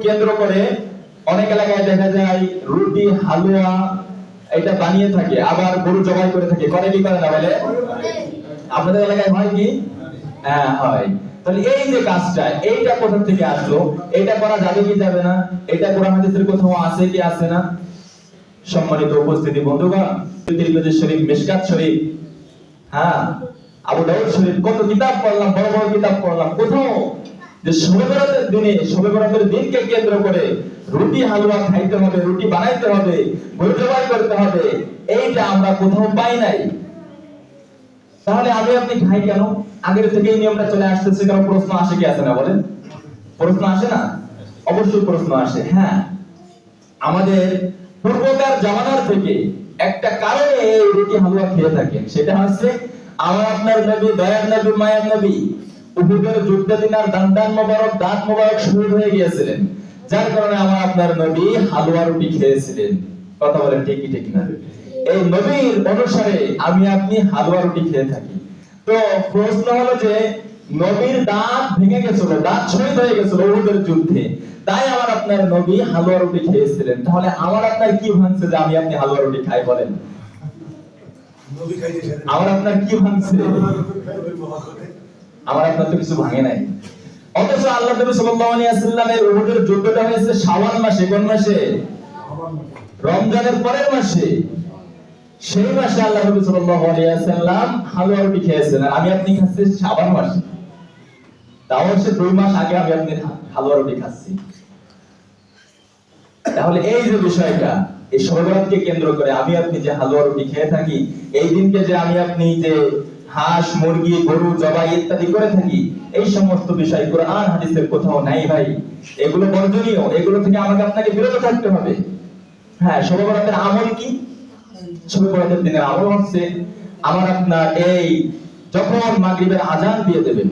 কেন্দ্র করে অনেক এলাকায় দেখা যায় রুটি হালুয়া এটা বানিয়ে থাকে, আবার গরু জবাই করে থাকে। করে কি করে না বলে? আপনাদের এলাকায় হয় কি? হ্যাঁ হয়। তাহলে এই যে কাজটা, এইটা কোথা থেকে আসলো? এটা করা যাবে কি যাবে না? এটা কোরআন হাদিসের কোথাও আছে কি আছে না? সম্মানিত উপস্থিতি বন্ধুগণ, তিরমিজি শরীফ, মিশকাত শরীফ, হ্যাঁ আবু দাউদ শরীফ, কত কিতাব পড়লাম, বড় বড় কিতাব পড়লাম, কোথাও যে শবে বরাতের দিনে, শবে বরাতের দিনকে কেন্দ্র করে রুটি হালুয়া খাইতে হবে, রুটি বানাইতে হবে, গরু জবাই করতে হবে, এইটা আমরা কোথাও পাই নাই। তাহলে আমি আপনি খাই কেন? আগের থেকে এই নিয়মটা চলে আসতেছে কেন? প্রশ্ন আসে কি আসে না বলেন? প্রশ্ন আসে না? অবশ্যই প্রশ্ন আসে। হ্যাঁ, আমাদের পূর্বকার জামানার থেকে একটা কারণে এই রুটি হালুয়া খেয়ে থাকেন, সেটা হচ্ছে আমার আপনার নবী, দয়ার নবী, মায়ার নবী উহুদের যুদ্ধে দিনার দাঁত মোবারক শহীদ হয়ে গিয়েছিলেন, যার কারণে আমার আপনার নবী হালুয়া রুটি খেয়েছিলেন। কথা বলেন ঠিক কি ঠিক না? এই নবীর অনুসারে আমি আপনি হালুয়া রুটি খেয়ে থাকি। তো প্রশ্ন হলো যে নবীর দাঁত ভেঙে গেছিল, দাঁত শহীদ হয়ে গেছিল উহুদের যুদ্ধে, তাই আমার আপনার নবী হালুয়া রুটি খেয়েছিলেন। তাহলে আমার আপনার কি ভাঙছে যে আমি আপনি হালুয়া রুটি খাই বলেন? আমার আপনার কি ভাঙছে? আমার আপনার তো কিছু ভাঙে নাই। অথচ আল্লাহ নবী সাল্লাল্লাহু আলাইহি ওয়াসাল্লামের উহুদের যুদ্ধটা হয়েছে শাওয়াল মাসে। কোন মাসে? রমজানের পরের মাসে। সেই মাসে আল্লাহ নবী সাল্লাল্লাহু আলাইহি ওয়াসাল্লাম হালুয়া রুটি খেয়েছেন, আর আমি আপনি খাচ্ছি শাবান মাসে। তাও সে 2 মাস আগে আমি আপনি হালুয়া রুটি খাচ্ছি। তাহলে এই যে বিষয়টা, এই শবে বরাতকে কেন্দ্র করে আমি আপনি যে হালুয়া রুটি খেয়ে থাকি, এই দিনকে যে আমি আপনি যে হাঁস মুরগি গরু জবাই ইত্যাদি করে থাকি, এই সমস্ত বিষয় কোরআন হাদিসের কোথাও নাই ভাই। এগুলো বর্জনীয়, এগুলো থেকে আমাকে আপনাকে বিরত থাকতে হবে। হ্যাঁ, শবে বরাতের আমল কি? শবে বরাতের দিনের আমল হচ্ছে আমার আপনার এই যখন মাগরিবের আযান দিয়ে দেবেন,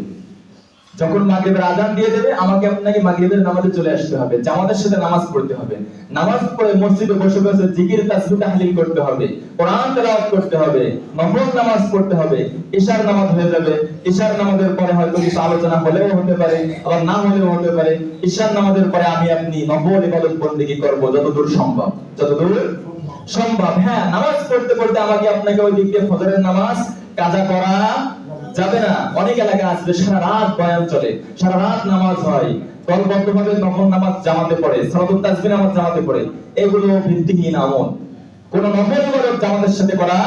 যখন মাগরিবের আযান দিয়ে দেবে, আমাকে আপনাকে মাগরিবের নামাজে চলে আসতে হবে, জামাতের সাথে নামাজ পড়তে হবে। নামাজ পড়ে মসজিদে বসে বসে জিকির তাসবিহ তাহলিল করতে হবে, কোরআন তেলাওয়াত করতে হবে, নফল নামাজ পড়তে হবে। ইশার নামাজ হয়ে যাবে, ইশার নামাজের পরে হয়তো কিছু আলোচনা হলেও হতে পারে, আবার না হলেও হতে পারে। ইশার নামাজের পরে আমি আপনি নফল ইবাদত বন্দেগী করব যতদূর সম্ভব, যতদূর সম্ভব। হ্যাঁ, নামাজ পড়তে পড়তে আমাকে আপনাকে ওই দিক দিয়ে ফজরের নামাজ কাজা করা যাবে না। অনেক এলাকা আছে সারা রাত বয়ান চলে, সারা রাত নামাজ হয়, দলবদ্ধভাবে নফল নামাজ জামাতে পড়ে, সালাতুত তাসবিহ নামাজ জামাতে পড়ে। এগুলো ভিত্তিহীন আমল। কোন নফল ইবাদত জামাতের সাথে করা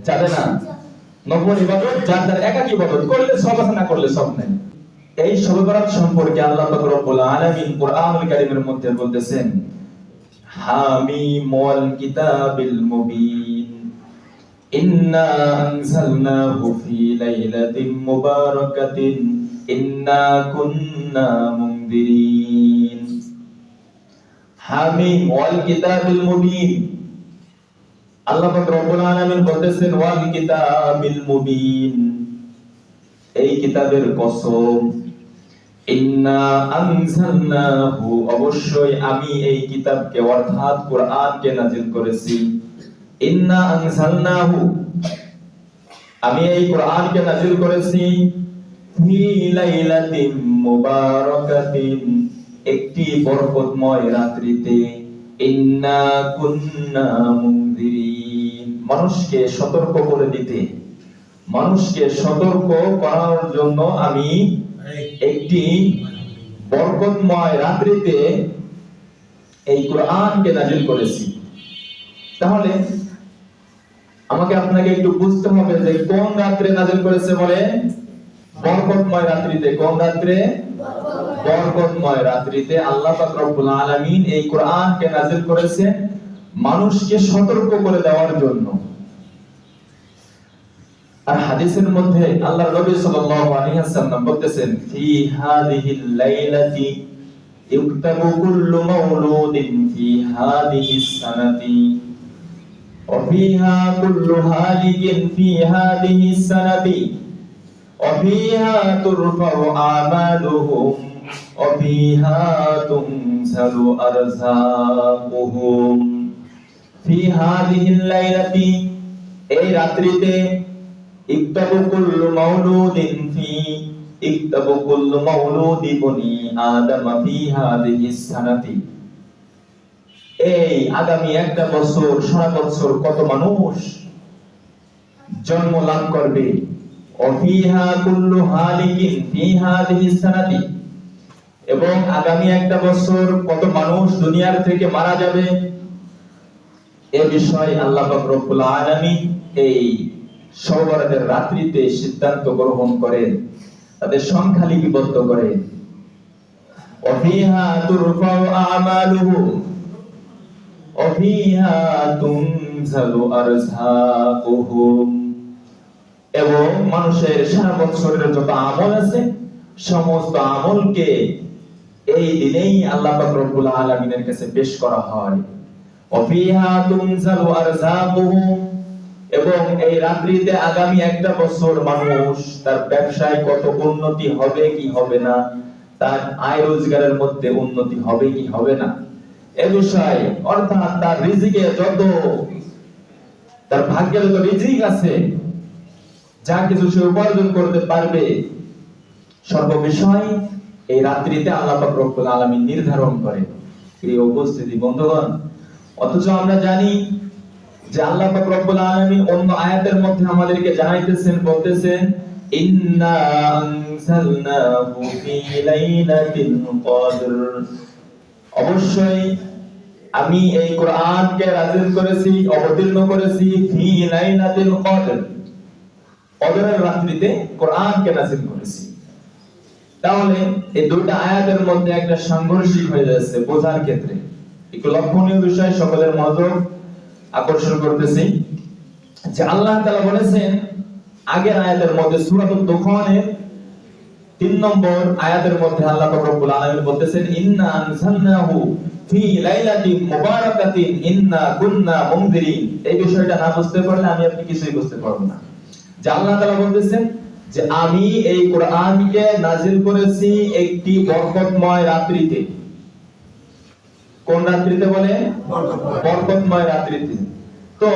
যাবে না। নফল ইবাদত যার যার একাকী ইবাদত, করলে সব আছে, না করলে সব নাই। এই শবে বরাত সম্পর্কে আল্লাহ পাক রব্বুল আলামিন কুরআনুল কারীমের মধ্যে বলতেছেন, হামিম ওয়াল কিতাবিল মুবিন ইন্না আনজালনাহু ফি লাইলাতিন মুবারাকাতিন ইন্না কুন্না মুনদিরিন। হামিম ওয়াল কিতাবিল মুবিন, আল্লাহ পাক রব্বুল আলামিন বলতেছেন ওয়াল কিতাবিল মুবিন, এই কিতাবের কসম। ইন্না আনজালনাহু, অবশ্যই আমি এই কিতাবকে অর্থাৎ কোরআনকে নাযিল করেছি। ইন্না আনজালনাহু, আমি এই কোরআনকে নাযিল করেছি ফি লাইলাতিন মুবারাকাতিন, একটি বরকতময় রাত্রিতে। ইন্না কুন্না মুনদিরিন, মানুষকে সতর্ক করে দিতে, মানুষকে সতর্ক করার জন্য আমি একটি বরকতময় রাত্রিতে এই কোরআনকে নাযিল করেছি। তাহলে আমাকে আপনাকে একটু বুঝতে হবে যে কোন রাত্রে নাযিল করেছে বলে? বরকতময় রাত্রিতে। কোন রাত্রে? বরকতময় রাত্রিতে আল্লাহ পাক রব্বুল আলামিন এই কোরআনকে নাযিল করেছেন মানুষকে সতর্ক করে দেওয়ার জন্য। আর হাদিসের মধ্যে আল্লাহর নবী সাল্লাল্লাহু আলাইহি ওয়াসাল্লাম বলতেছেন, ফি হাযিহিল লাইলাতি ইউকতাবু কুল্লু মাউলুদিন ফি হাযিহিস সানাতি ওয়া ফিহা কুল্লু হালিকিন ফি হাযিহিস সানাতি ওয়া ফিহা তুরফাউ আমালুহুম ওয়া ফিহা তুনসালু আরযাকুহুম। ফি হাযিহিল লাইলাতি, এই রাত্রিতে, ইকতাবু কুল্লু মাউলুদিন ফি, ইকতাবু কুল্লু মাউলুদি বনি আদম ফি হাযিহিস সানাতি। এই আগামী একটা বছর, সারা বছর কত মানুষ জন্ম লাভ করবে। অফিহা কুল্লু হালিকিন ফি হাযিহিস সানাতি, এবং আগামী একটা বছর কত মানুষ দুনিয়ার থেকে মারা যাবে। এই বিষয়ে আল্লাহ পাক রব্বুল আলামিন এই শবে বরাতের রাত্রিতে সিদ্ধান্ত গ্রহণ করেন, তাদের সংখ্যা লিপিবদ্ধ করেন। অফিহা তুরফাউ আমালুহুম অফিহা তুনজালু আরযাকুহুম, এবং মানুষের সারা বছরের যত আমল আছে সমস্ত আমলকে এই দিনেই আল্লাহ পাক রব্বুল আলামিনের কাছে পেশ করা হয়। অফিহা তুনজালু আরযাকুহুম, এবং এই রাত্রিতে আগামী একটা বছর মানুষ তার ব্যবসায় কত উন্নতি হবে কি হবে না, তার আয় রোজগারের মধ্যে উন্নতি হবে কি হবে না, এ বিষয়ে, অর্থাৎ তার রিজিকে যত, তার ভাগ্যে যত রিজিক আছে, যা কিছু সে উপার্জন করতে পারবে, সর্ব বিষয় এই রাত্রিতে আল্লাহ পাক রব্বুল আলামিন নির্ধারণ করে। প্রিয় উপস্থিতি বন্ধুগণ, অথচ আমরা জানি যে আল্লাহ পাক রব্বুল আলামিন অন্য আয়াতের মধ্যে আমাদেরকে জানাইতেছেন, বলতেছেন ইন্না আনজালনাহু ফি লাইলাতিল কদর, অবশ্যই আমি এই কোরআনকে নাযিল করেছি, অবতীর্ণ করেছি ফি লাইলাতিল কদর, কদরের রাত্রিতে কোরআনকে নাযিল করেছি। তাহলে এই দুটো আয়াতের মধ্যে একটা সাংঘর্ষিক হয়ে যাচ্ছে বোঝার ক্ষেত্রে। একটু লক্ষণীয় বিষয় সকলের মনোযোগ আকর্ষণ করতেছি যে আল্লাহ তাআলা বলেছেন আগের আয়াতের মধ্যে সূরাতুদ দুখানের 3 নম্বর আয়াতের মধ্যে আল্লাহ পাক রব্বুল আলামিন বলতেছেন ইন্না আনজালনাহু ফি লাইলাতিন মুবারাকাতিন ইন্না কুন্না মুনজিরিন। এই বিষয়টা না বুঝতে পারলে আমি আপনি কিছুই বুঝতে পারবো না। যে আল্লাহ তাআলা বলতেছেন যে আমি এই কোরআনকে নাযিল করেছি একটি বরকতময় রাত্রিতে। কোন রাত্রিতে বলে? বরকতময় রাত্রিতে। তো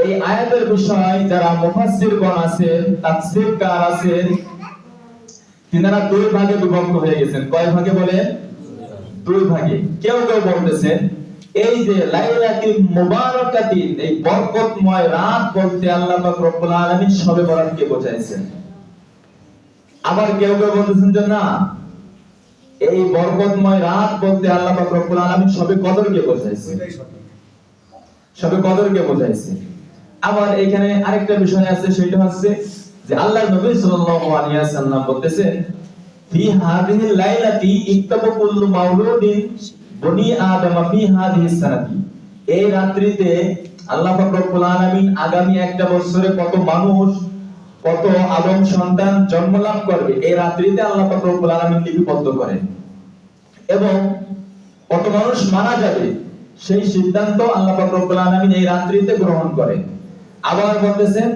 এই আয়াতের বিষয় যারা মুফাসসিরগণ আছেন, তাফসীরকার আছেন, তিনারা দুই ভাগে বিভক্ত হয়ে গেছেন। কয় ভাগে বলে? দুই ভাগে। কেউ কেউ বলতেছেন এই যে লাইলাতুল মুবারাকাতিন, এই বরকতময় রাত বলতে আল্লাহ পাক রব্বুল আলামিন শবে বরাতকে বোঝাইছেন। আবার কেউ কেউ বলতেছেন যে না, এই বরকতময় রাত বলতে আল্লাহ পাক রব্বুল আলামিন শবে কদরকে বোঝাইছে, শবে কদরকে বোঝাইছে। আবার এখানে আরেকটা বিষয় আছে, সেটা হচ্ছে যে আল্লাহর নবী সাল্লাল্লাহু আলাইহি ওয়াসাল্লাম বলতেছেন ফি হাযিহিল লাইলাতি ইকতাবা কুল্লু মাউলুদিন বনি আদম ফি হাযিহিস সানাতি। এই রাত্রিতে আল্লাহ পাক রব্বুল আলামিন আগামী একটা বছরে কত মানুষ, কত আদম সন্তান জন্ম লাভ করবে, এই রাত্রিতে আল্লাহ পাক রব্বুল আলামিন লিপিবদ্ধ করেন, এবং কত মানুষ মারা যাবে সেই সিদ্ধান্ত আল্লাহ পাক রব্বুল আলামিন এই রাত্রিতে গ্রহণ করেন। আবার বলতেছেন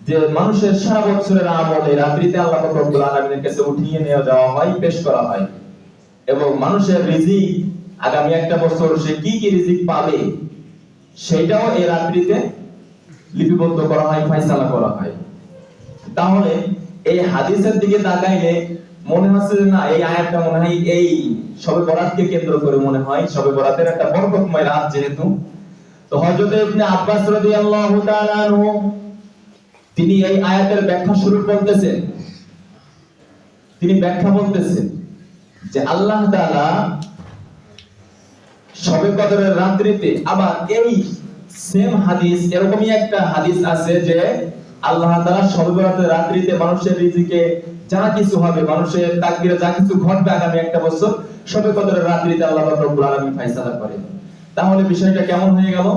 যে মানুষের সারা বছরের আমল এই রাত্রিতে আল্লাহ পাক রব্বুল আলামিনের কাছে উঠিয়ে নিয়ে যাওয়া হয়, পেশ করা হয়, এবং মানুষের রিজিক আগামী একটা বছর সে কি কি রিজিক পাবে সেটাও এই রাত্রিতে লিপিবদ্ধ করা হয়, ফয়সালা করা হয়। তাহলে এই হাদিসের দিকে তাকাইলে মনে হচ্ছে যে না, এই আয়াতটা মনে হয় এই শবে বরাতকে কেন্দ্র করে মনে হয়, শবে বরাতের একটা বরকতময় রাত যেহেতু। তো হযরত ইবনে আব্বাস রাদিয়াল্লাহু তাআলা আনহু তিনি এই আয়াতের ব্যাখ্যা শুরু করতেছেন, তিনি ব্যাখ্যা বলতেছেন যে আল্লাহ তাআলা শবে কদরের রাত্রিতে, আবার এই সেম হাদিস, এরকমই একটা হাদিস আছে যে আল্লাহ তাআলা শবে বরাতের রাত্রিতে মানুষের রিজিকে যা কিছু হবে, মানুষের তাকদীরে যা কিছু ঘটবে আগামী একটা বছর, শবে কদরের রাত্রিতে আল্লাহ পাক রব্বুল আলামিন ফয়সালা করেন। তাহলে বিষয়টা কেমন হয়ে গেল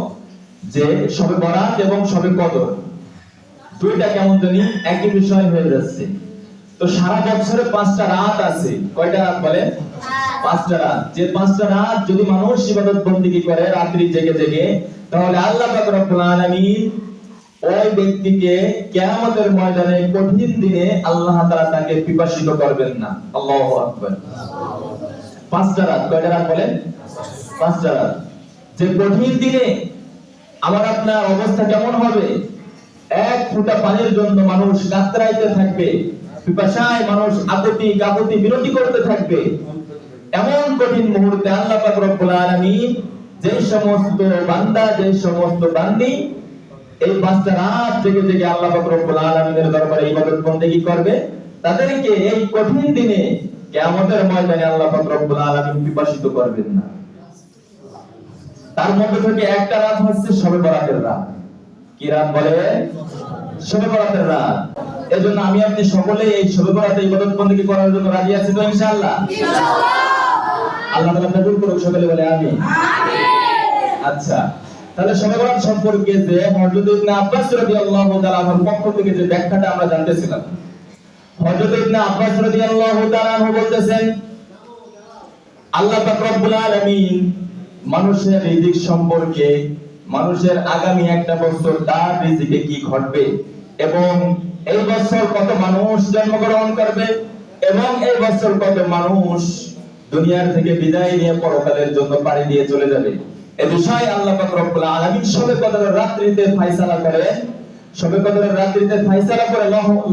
যে শবে বরাত এবং শবে কদর দুইটা কেমন জানি একই বিষয় হয়ে যাচ্ছে। তো সারা বছরে 5টা রাত আছে। কয়টা রাত বলে? 5টা রাত। যে 5টা রাত যদি মানুষ ইবাদত বندگی করে রাত্রি জেগে জেগে, তাহলে আল্লাহ পাক রব্বুল আলামিন ওই ব্যক্তিকে কিয়ামতের ময়দানে কঠিন দিনে আল্লাহ তাআলা তাকে পিপাসিত করবেন না। আল্লাহু আকবার। 5টা রাত। কয়টা রাত বলেন? 5টা রাত। যে কঠিন দিনে আমার আপনার অবস্থা কেমন হবে? এক ফোঁটা পানির জন্য মানুষ কাতরাইতে থাকবে, পিপাসায় মানুষ আকুতি কাকুতি বিরতি করতে থাকবে, এমন কঠিন মুহূর্তে আল্লাহ পাক রব্বুল আলামিন যে সমস্ত বান্দা, যে সমস্ত বান্দি এই 5টা রাত জেগে জেগে আল্লাহ পাক রব্বুল আলামিনের দরবারে ইবাদত বন্দেগী করবে, তাদেরকে এই কঠিন দিনে কিয়ামতের ময়দানে আল্লাহ পাক রব্বুল আলামিন পিপাসিত করবেন না। তার মধ্যে থেকে একটা রাত হচ্ছে শবে বরাতের রাত। কি রাত বলে? শবে বরাতের রাত। এজন্য আমি আপনি সকলে এই শবে বরাতে ইবাদত বন্দেগী করার জন্য রাজি আছি তো ইনশাআল্লাহ? ইনশাআল্লাহ। আল্লাহ তাআলা কবুল করুন, সকলে বলে আমিন। আমিন। আচ্ছা, তাহলে শবে বরাত সম্পর্কে যে হযরত ইবনে আব্বাস রাদিয়াল্লাহু তাআলা আনহুর পক্ষ থেকে যে ব্যাখ্যাটা আমরা জানতেছিলাম, হযরত ইবনে আব্বাস রাদিয়াল্লাহু তাআলা আনহু বলতেছেন, আল্লাহ পাক রব্বুল আলামিন মানুষের রিজিক সম্পর্কে, মানুষের আগামী একটা বছর তার রিজিকে কি ঘটবে এবং এই বছর কত মানুষ জন্মগ্রহণ করবে এবং এই বছর কত মানুষ দুনিয়ার থেকে বিদায় নিয়ে পরকালের জন্য পাড়ি দিয়ে চলে যাবে, এই বিষয়ে আল্লাহ পাক রব্বুল আলামিন শবে কদরের রাত্রিতে ফয়সালা করেন। শবে কদরের রাত্রিতে ফয়সালা করে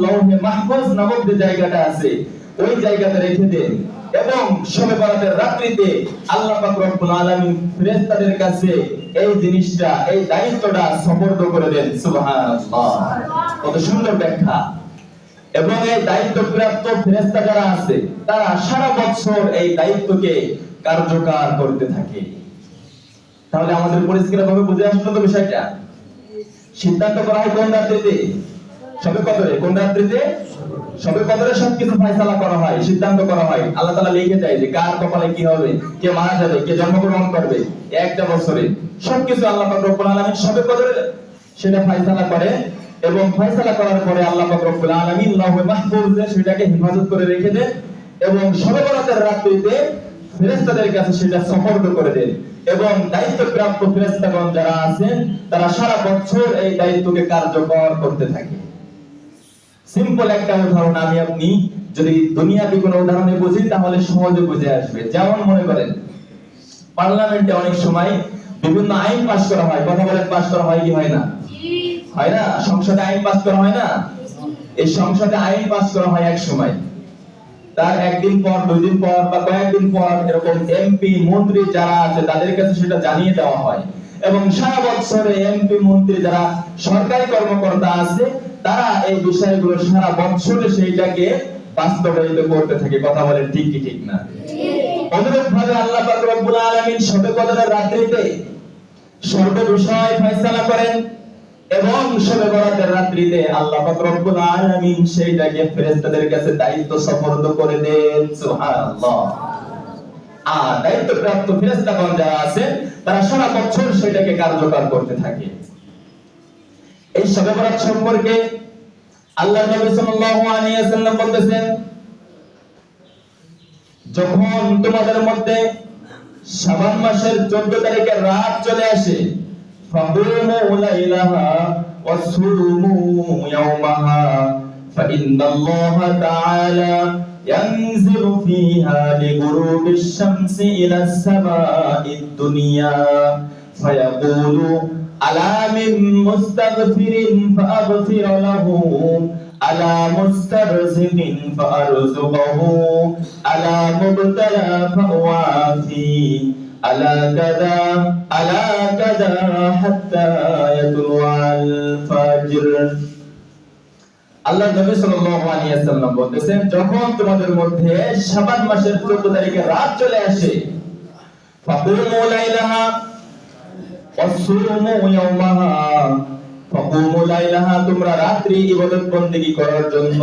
লৌহে মাহফুজ নামক যে জায়গাটা আছে ওই জায়গাতে রেখে দেন এবং শবে বরাতের রাত্রিতে আল্লাহ পাক রব্বুল আলামিন ফেরেশতাদের কাছে এই জিনিসটা, এই দায়িত্বটা সুপর্দ করে দেন। সুবহানাল্লাহ, কত সুন্দর ব্যাখ্যা। এবং এই দায়িত্বপ্রাপ্ত ফেরেশতা যারা আছে তারা সারা বছর এই দায়িত্বকে কার্যকর করতে থাকে। তাহলে আমাদের পরিষ্কারভাবে বুঝে আসলো তো বিষয়টা? সিদ্ধান্ত করা হয় কোন রাত্রিতে? শবে কদরে। কোন রাত্রিতে? শবে কদরে সবকিছু ফয়সালা করা হয়, সিদ্ধান্ত করা হয়। আল্লাহ তাআলা লিখে দেয় যে কার কপালে কি হবে, কে মারা যাবে, কে জন্মগ্রহণ করবে একটা বছরে, সবকিছু আল্লাহ পাক রব্বুল আলামিন শবে কদরে সেটা ফয়সালা করে এবং ফয়সালা করার পরে আল্লাহ পাক রব্বুল আলামিন লৌহে মাহফুজে সেটাকে হেফাজত করে রেখে দেন এবং শবে বরাতের রাত্রিতে ফেরেশতাদের কাছে সেটা সুপর্দ করে দেন এবং দায়িত্বপ্রাপ্ত ফেরেশতাগণ যারা আছেন তারা সারা বছর এই দায়িত্বকে কার্যকর করতে থাকে। সিম্পল একটা উদাহরণ আমি আপনি যদি দুনিয়াবি কোনো উদাহরণে বুঝি তাহলে সহজে বুঝে আসবে। যেমন মনে করেন পার্লামেন্টে অনেক সময় বিভিন্ন আইন পাস করা হয়, কথা বলেন পাস করা হয় কি হয় না? হয় না? সংসদে আইন পাস করা হয় না? এই সংসদে আইন পাস করা হয় এক সময়, তার একদিন পর, 2 দিন পর বা কয়েকদিন পর এরকম এমপি মন্ত্রী যারা আছে তাদের কাছে সেটা জানিয়ে দেওয়া হয় এবং সারা বছরে এমপি মন্ত্রী যারা সরকারি কর্মকর্তা আছে তারা এই বিষয়গুলো সারা বছরে সেইটাকে বাস্তবায়িত করতে থাকে। কথা বলেন ঠিক কি ঠিক না? অনুরূপভাবে আল্লাহ পাক রব্বুল আলামিন শবে কদরের রাত্রিতে সর্ব বিষয় ফয়সালা করেন এবং শবে বরাতের রাত্রিতে আল্লাহ পাক রব্বুল আলামিন সেইটাকে ফেরেশতাদের কাছে দায়িত্ব সুপর্দ করে দেন। সুবহানাল্লাহ। আর দায়িত্বপ্রাপ্ত ফেরেশতাগণ যারা আছেন তারা সারা বছর সেটাকে কার্যকর করতে থাকে। এই শবে বরাত সম্পর্কে আল্লাহর নবী সাল্লাল্লাহু আলাইহি ওয়াসাল্লাম বলতেছেন, যখন তোমাদের মধ্যে শাবান মাসের 14 তারিখের রাত চলে আসে, ফাকুমু লাইলাহা ওয়াসুমু ইয়াওমাহা ফাইন্নাল্লাহা তাআলা ইয়ানজিলু ফিহা লিগুরুবিশ শামসি ইলাস সামাঈদ দুনিয়া ফায়াকুলু আলা মিন মুস্তাগফিরিন ফাআগফির লাহু আলা মুস্তারজিকিন ফাআরযুকহু আলা মুবতালা ফাওয়াফি আলা কাযা হাত্তা ইয়াতুল ফাজর। আল্লাহ নবী সাল্লাল্লাহু আলাইহি ওয়াসাল্লাম বলতেছেন, যখন তোমাদের মধ্যে শাবান মাসের 14 তারিখে রাত চলে আসে, ফাকুমু লাইলাহা ওয়াসুমু ইয়াওমাহা, ফাকুমু লাইলাহা তোমরা রাত্রি ইবাদত বন্দেগী করার জন্য,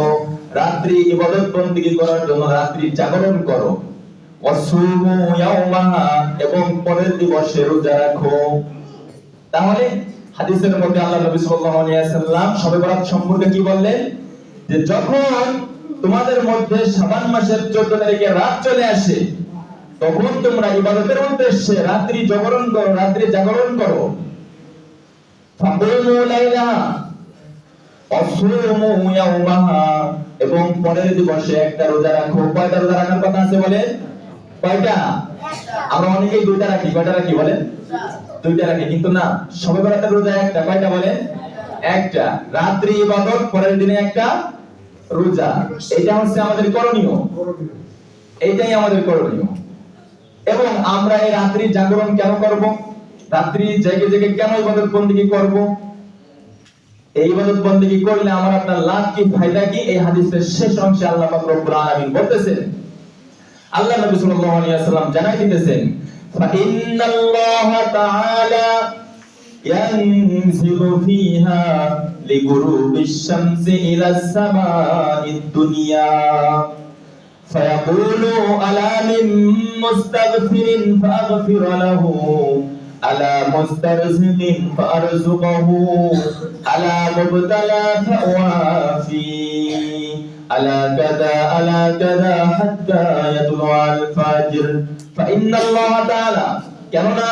রাত্রি ইবাদত বন্দেগী করার জন্য রাত্রি জাগরণ করো, ওয়াসুমু ইয়াওমাহা এবং পরের দিবসে রোজা রাখো। তাহলে হাদিসের মধ্যে আল্লাহ নবী সাল্লাল্লাহু আলাইহি ওয়াসাল্লাম শবে বরাত সম্পর্কে কি বললেন, যে যখন তোমাদের মধ্যে শাবান মাসের 14 তারিখে রাত চলে আসে তখন তোমরা ইবাদতের উদ্দেশ্যে রাত্রি জাগরণ করো, রাত্রি জাগরণ করো। ফাকুমু লাইলাহা ওয়াসুমু ইয়াওমাহা এবং পরের দিবসে একটা রোজা রাখো। কয়টা রোজা রাখার কথা আছে বলেন? কয়টা? আমরা অনেকেই 2টা রাখি। কয়টা রাখি বলেন? 2টা রাখি, কিন্তু না, শবে বরাতের রোজা একটা। কয়টা বলেন? একটা। রাত্রি ইবাদত, পরের দিনে একটা রোজা। এটা হচ্ছে আমাদের করণীয়, এইটাই আমাদের করণীয়। এবং আমরা এই রাত্রি জাগরণ কেন করব? রাত্রি জেগে জেগে কেন ইবাদত বন্দেগী করব? এই ইবাদত বন্দেগী করলে আমার আপনার লাভ কি, ফায়দা কি? এই হাদিসের শেষ অংশে আল্লাহ পাক রব্বুল আলামিন বলতেছেন, আল্লাহ নবী সাল্লাল্লাহু আলাইহি ওয়াসাল্লাম জানাই দিতেছেন, ফা ইন্নাল্লাহা তাআলা ইয়ানজিলু ফিহা লিগুরুবিশ শামসি ইলাস সামাঈদ দুনিয়া ফায়াকুলু আলা মিন মুস্তাগফিরিন ফাগফির লাহু আলা মুস্তারজিকিন ফারযুকহু আলা মুবতালা ফাওয়াফি আলা কাযা হাত্তা ইয়াতুল ফাজর ফাইন্নাল্লাহ তাআলা, কেননা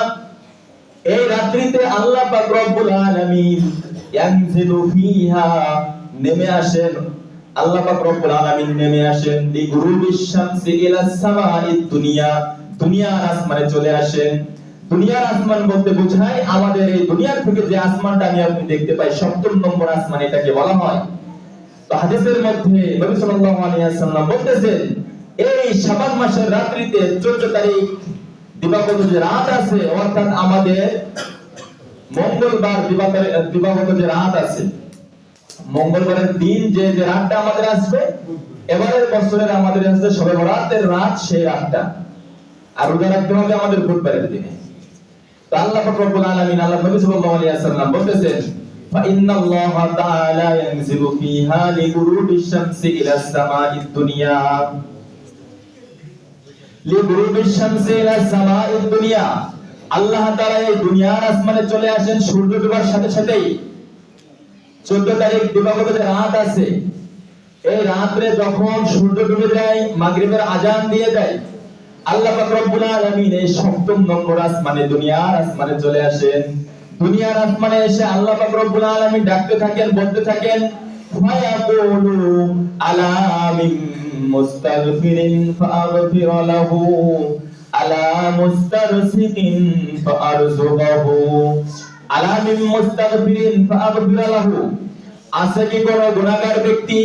এই রাত্রিতে আল্লাহ পাক রব্বুল আলামিন ইয়ানজিলু ফিহা নেমে আসেন, আল্লাহ পাক রব্বুল আলামিন নেমে আসেন লিগুরুবিশ শামসি ইলাস সামাঈদ দুনিয়া, দুনিয়ার আসমানে চলে আসেন। দুনিয়ার আসমান বলতে বোঝায় আমাদের এই দুনিয়ার থেকে যে আসমানটা আমি আপনি দেখতে পাই, সপ্তম নম্বর আসমান এটাকে বলা হয়। তো হাদিসের মধ্যে নবী সাল্লাল্লাহু আলাইহি ওয়াসাল্লাম বলতেছেন, এই শাবান মাসের রাত্রিতে 14 তারিখ দিবাগত যে রাত আছে, অর্থাৎ আমাদের মঙ্গলবার দিবাগত যে রাত আছে, মঙ্গলবারের দিন যে রাতটা আমাদের আসবে, এবারের বছরের আমাদের আসবে শবে বরাতের রাত, সেই রাতটা। আর রোজা রাখতে হবে আমাদের বুধবারের দিনে। তো আল্লাহ পাক রব্বুল আলামিন, আল্লাহ নবী সাল্লাল্লাহু আলাইহি ওয়াসাল্লাম বলতেছেন, ফা ইন্নাল্লাহা তাআলা ইয়ানজিলু ফিহা লিগুরুবিশ শামসি ইলাস সামাঈদ দুনিয়া, লিগুরুবিশ শামসি ইলাস সামাঈদ দুনিয়া, আল্লাহ তাআলা এই দুনিয়ার আসমানে চলে আসেন সূর্য ডোবার সাথে সাথেই। 14 তারিখ দিবাগত যে রাত আছে, এই রাতে যখন সূর্য ডুবে যায়, মাগরিবের আজান দিয়ে দেয়, আল্লাহ পাক রব্বুল আলামিন এই সপ্তম নম্বর আসমানে, দুনিয়ার আসমানে চলে আসেন। দুনিয়ার আসমানে এসে আল্লাহ পাক রব্বুল আলামিন ডাকতে থাকেন, বলতে থাকেন, ফায়াকুলু আলা মিন মুস্তাগফিরিন ফাগফির লাহু আলা মুস্তারসিকিন ফারযুকহু আলা মিন মুস্তাগফিরিন ফাগফির লাহু, আছে কি কোন গুনাহগার ব্যক্তি,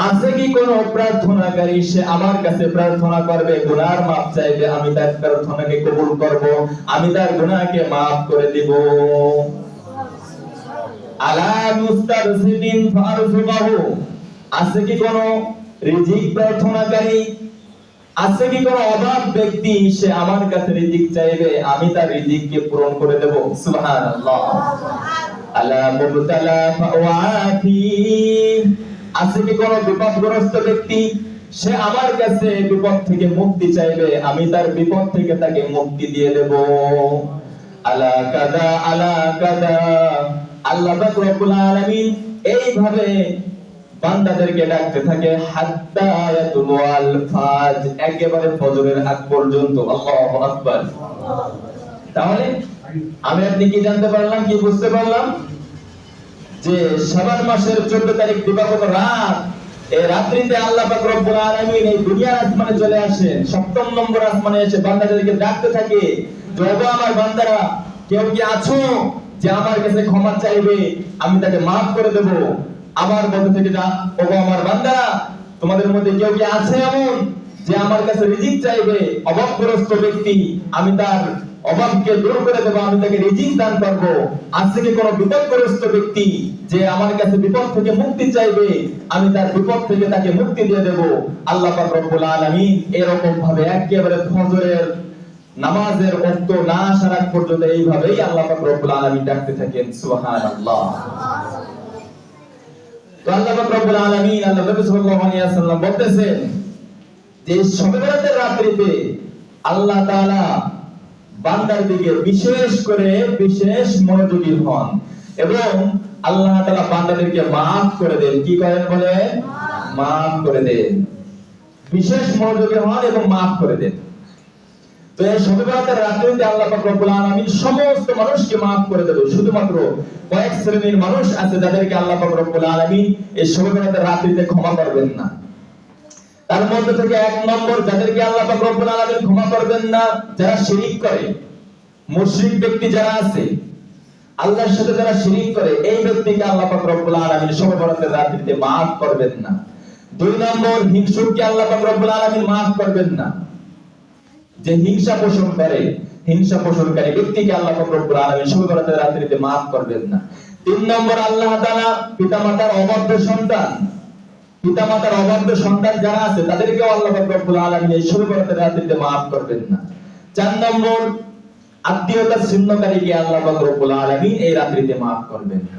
আছে কি কোন প্রার্থনাকারী, সে আমার কাছে প্রার্থনা করবে, গুনার মাফ চাইবে, আমি তার প্রার্থনাকে কবুল করব, আমি তার গুনাহকে মাফ করে দিব। আলা মুস্তারসিদিন ফারযুকহু, আছে কি কোন রিজিক প্রার্থনাকারী, আছে কি কোন অভাব ব্যক্তি, সে আমার কাছে রিজিক চাইবে, আমি তার রিজিককে পূরণ করে দেব। সুবহানাল্লাহ। আলা মুবতালা ফাওয়াফি, আছে কি কোন বিপদগ্রস্ত ব্যক্তি, সে আমার কাছে বিপদ থেকে মুক্তি চাইবে, আমি তার বিপদ থেকে তাকে মুক্তি দিয়ে দেব। আলা কাদা আল্লাহ পাক রব্বুল আলামিন এইভাবে বান্দাদেরকে ডাকতে থাকে হাত্তা ইয়াতুল ফাজ, একেবারে ফজরের আগ পর্যন্ত। আল্লাহু আকবার। তাহলে আমি আপনি কি জানতে পারলাম, কি বুঝতে পারলাম? যে শাবান মাসের 14 তারিখ দিবাগত রাত, এই রাত্রিতে আল্লাহ পাক রব্বুল আলামিন এই দুনিয়ার আসমানে চলে আসেন, সপ্তম নম্বর আসমানে এসে বান্দাদেরকে ডাকতে থাকে, ওগো আমার বান্দারা, কেউ কি আছো যে আমার কাছে ক্ষমা চাইবে, আমি তাকে maaf করে দেব। আবার বলতে থেকে, ওগো আমার বান্দারা, তোমাদের মধ্যে কেউ কি আছে এমন যে আমার কাছে রিজিক চাইবে, অভাবগ্রস্ত ব্যক্তি, আমি তার অভাবকে দূর করে দেব, আমি তাকে রিজিক দান করব। আছে কি কোনো বিপদগ্রস্ত ব্যক্তি যে আমার কাছে বিপদ থেকে মুক্তি চাইবে, আমি তার বিপদ থেকে তাকে মুক্তি দিয়ে দেব। আল্লাহ পাক রব্বুল আলামিন এরকম ভাবে একেবারে ফজরের নামাজের ওয়াক্ত না আসার আগ পর্যন্ত এইভাবেই আল্লাহ পাক রব্বুল আলামিন ডাকতে থাকেন। সুবহানাল্লাহ। তো আল্লাহ পাক রব্বুল আলামিন, আল্লাহ নবী সাল্লাল্লাহু আলাইহি ওয়াসাল্লাম বলতেছেন যে শবে বরাতের রাত্রিতে আল্লাহ তাআলা বান্দার দিকে বিশেষ করে বিশেষ মনোযোগী হন এবং আল্লাহ তাআলা বান্দাদেরকে maaf করে দেন। কি করেন বলে? maaf করে দেন। বিশেষ মনোযোগী হন এবং maaf করে দেন। তো এই শবে বরাতের রাত্রিতে আল্লাহ পাক রব্বুল আলামিন সমস্ত মানুষকে maaf করে দেবে। শুধুমাত্র কয়েক শ্রেণীর মানুষ আছে যাদেরকে আল্লাহ পাক রব্বুল আলামিন এই শবে বরাতের রাত্রিতে ক্ষমা করবেন না। তার মধ্যে থেকে এক নম্বর, যাদেরকে আল্লাহ পাক রব্বুল আলামিন ক্ষমা করবেন না, যারা শিরক করে, মুশরিক ব্যক্তি যারা আছে, আল্লাহর সাথে যারা শিরিক করে এই ব্যক্তিকে আল্লাহ পাক রব্বুল আলামিন শবে বরাতের রাত্রিতে maaf করবেন না। 2 নম্বর, হিংসুককে আল্লাহ পাক রব্বুল আলামিন maaf করবেন না। যে হিংসা পোষণ করে, হিংসা পোষণকারী ব্যক্তিকে আল্লাহ পাক রব্বুল আলামিন শবে বরাতের রাত্রিতে maaf করবেন না। 3 নম্বর, আল্লাহ তাআলা পিতামাতার অবাধ্য সন্তান, পিতামাতার অবাধ্য সন্তান যারা আছে তাদেরকেও আল্লাহ পাক রব্বুল আলামিন এই শবে বরাতের রাত্রিতে maaf করবেন না। 4 নম্বর, আত্মীয়তা ছিন্নকারীকে আল্লাহ পাক রব্বুল আলামিন এই রাত্রিতে maaf করবেন না।